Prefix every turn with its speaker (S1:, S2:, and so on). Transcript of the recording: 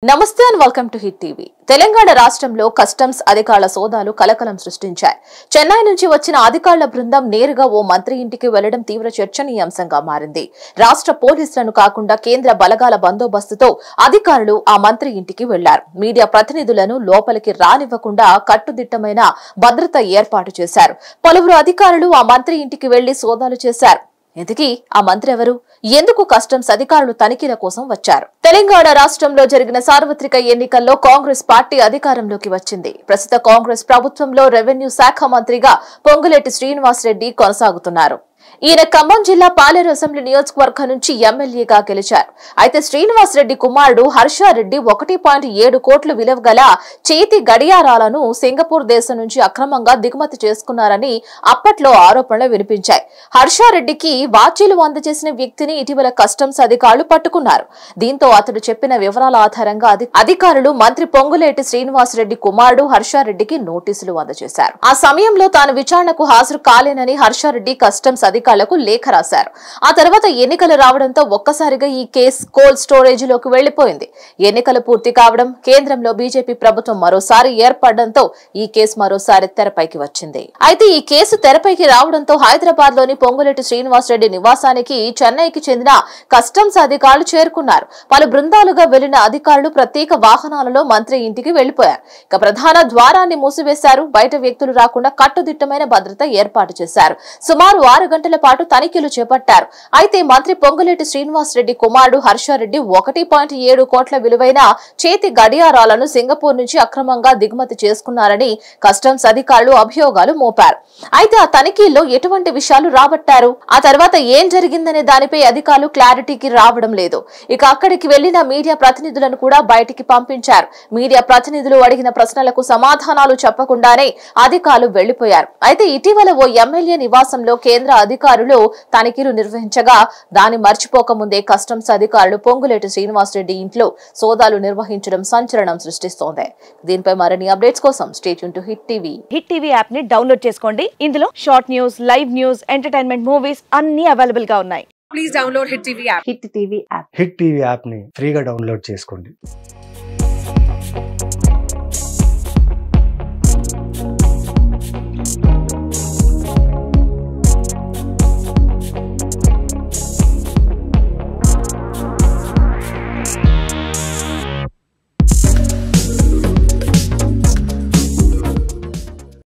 S1: నమస్తే and welcome to hit TV. Telangana రాష్ట్రంలో customs అధికారుల సోదాలు కలకలం సృష్టించాయి. చెన్నై నుంచి వచ్చిన అధికారుల బృందం నేరుగా ఓ మంత్రి ఇంటికి వెళ్లడం తీవ్ర చర్చనీయాంశంగా మారింది. రాష్ట్ర పోలీసులను కాకుండా కేంద్ర బలగాల బందోబస్తుతో అధికారులు ఆ మంత్రి ఇంటికి వెళ్లారు. మీడియా ప్రతినిధులను లోపలికి రానివ్వకుండా కట్టుదిట్టమైన భద్రత ఏర్పాటు చేశారు. పలువురు అధికారులు ఆ మంత్రి ఇంటికి వెళ్లి సోదాలు చేశారు. ఇంతకీ ఆ మంత్రి ఎవరు? ఎందుకు కస్టమ్స్ అధికారులు తనిఖీల కోసం వచ్చారు? తెలంగాణ రాష్ట్రంలో జరిగిన సార్వత్రిక ఎన్నికల్లో కాంగ్రెస్ పార్టీ అధికారంలోకి వచ్చింది. ప్రస్తుత కాంగ్రెస్ ప్రభుత్వంలో రెవెన్యూ శాఖ మంత్రిగా పొంగులేటి శ్రీనివాస్ రెడ్డి కొనసాగుతున్నారు. ఈయన ఖమ్మం జిల్లా పాలేరు అసెంబ్లీ నియోజకవర్గం నుంచి ఎమ్మెల్యేగా గెలిచారు. అయితే శ్రీనివాస్ రెడ్డి కుమారుడు హర్షారెడ్డి 1.7 కోట్ల విలువ గల చేతి గడియారాలను సింగపూర్ దేశం నుంచి అక్రమంగా దిగుమతి చేసుకున్నారని అప్పట్లో ఆరోపణలు వినిపించాయి. హర్షారెడ్డికి వాచీలు అందజేసిన వ్యక్తిని ఇటీవల కస్టమ్స్ అధికారులు పట్టుకున్నారు. దీంతో అతడు చెప్పిన వివరాల ఆధారంగా అధికారులు మంత్రి పొంగులేటి శ్రీనివాస్ రెడ్డి కుమారుడు హర్షారెడ్డికి నోటీసులు అందజేశారు. ఆ సమయంలో తాను విచారణకు హాజరు కాలేనని హర్షారెడ్డి కస్టమ్స్ అధికారులకు లేఖ రాశారు. ఆ తర్వాత ఎన్నికలు రావడంతో ఒక్కసారిగా ఈ కేసు కోల్డ్ స్టోరేజ్ లోకి వెళ్లిపోయింది. ఎన్నికలు పూర్తి కావడం, కేంద్రంలో బీజేపీ ప్రభుత్వం మరోసారి ఏర్పడడంతో ఈ కేసు మరోసారి తెరపైకి వచ్చింది. అయితే ఈ కేసు తెరపైకి రావడంతో హైదరాబాద్ లోని పొంగులేటి శ్రీనివాస్ రెడ్డి నివాసానికి చెన్నైకి చెందిన కస్టమ్స్ అధికారులు చేరుకున్నారు. పలు బృందాలుగా వెళ్లిన అధికారులు ప్రత్యేక వాహనాలలో మంత్రి ఇంటికి వెళ్లిపోయారు. ఇక ప్రధాన ద్వారాన్ని మూసివేశారు. బయట వ్యక్తులు రాకుండా కట్టుదిట్టమైన భద్రత ఏర్పాటు చేశారు. సుమారు 6 గంటల పాటు తనిఖీలు చేపట్టారు. అయితే మంత్రి పొంగులేటి శ్రీనివాస్ రెడ్డి కుమారుడు హర్షారెడ్డి 1.7 కోట్ల విలువైన చేతి గడియారాలను సింగపూర్ నుంచి అక్రమంగా దిగుమతి చేసుకున్నారని కస్టమ్స్ అధికారులు అభియోగాలు మోపారు. అయితే ఆ తనిఖీల్లో ఎటువంటి విషయాలు రాబట్టారు? ఆ తర్వాత ఏం జరిగిందనే దానిపై అధికారులు క్లారిటీకి రావడం లేదు. ఇక అక్కడికి వెళ్లిన మీడియా ప్రతినిధులను కూడా బయటికి పంపించారు. మీడియా ప్రతినిధులు అడిగిన ప్రశ్నలకు సమాధానాలు చెప్పకుండానే అధికారులు వెళ్లిపోయారు. అయితే ఇటీవల ఓ ఎమ్మెల్యే నివాసంలో కేంద్ర అధికారులు తనిఖీలు నిర్వహించగా దాన్ని మర్చిపోకముందే కస్టమ్స్ అధికారులు పొంగులేటి శ్రీనివాస్ రెడ్డి ఇంట్లో సోదాలు నిర్వహించడం సంచలనం సృష్టిస్తోంది. దీనిపై మరిన్ని అప్డేట్స్ కోసం stay tune to hit TV.
S2: Hit TV app ని డౌన్లోడ్ చేసుకోండి. ఇందులో short news, live news, entertainment movies అన్ని అవైలబుల్ గా ఉన్నాయి.
S3: Please download Hit TV app.
S2: Hit TV app
S4: hit TV app ని ఫ్రీగా డౌన్లోడ్ చేసుకోండి.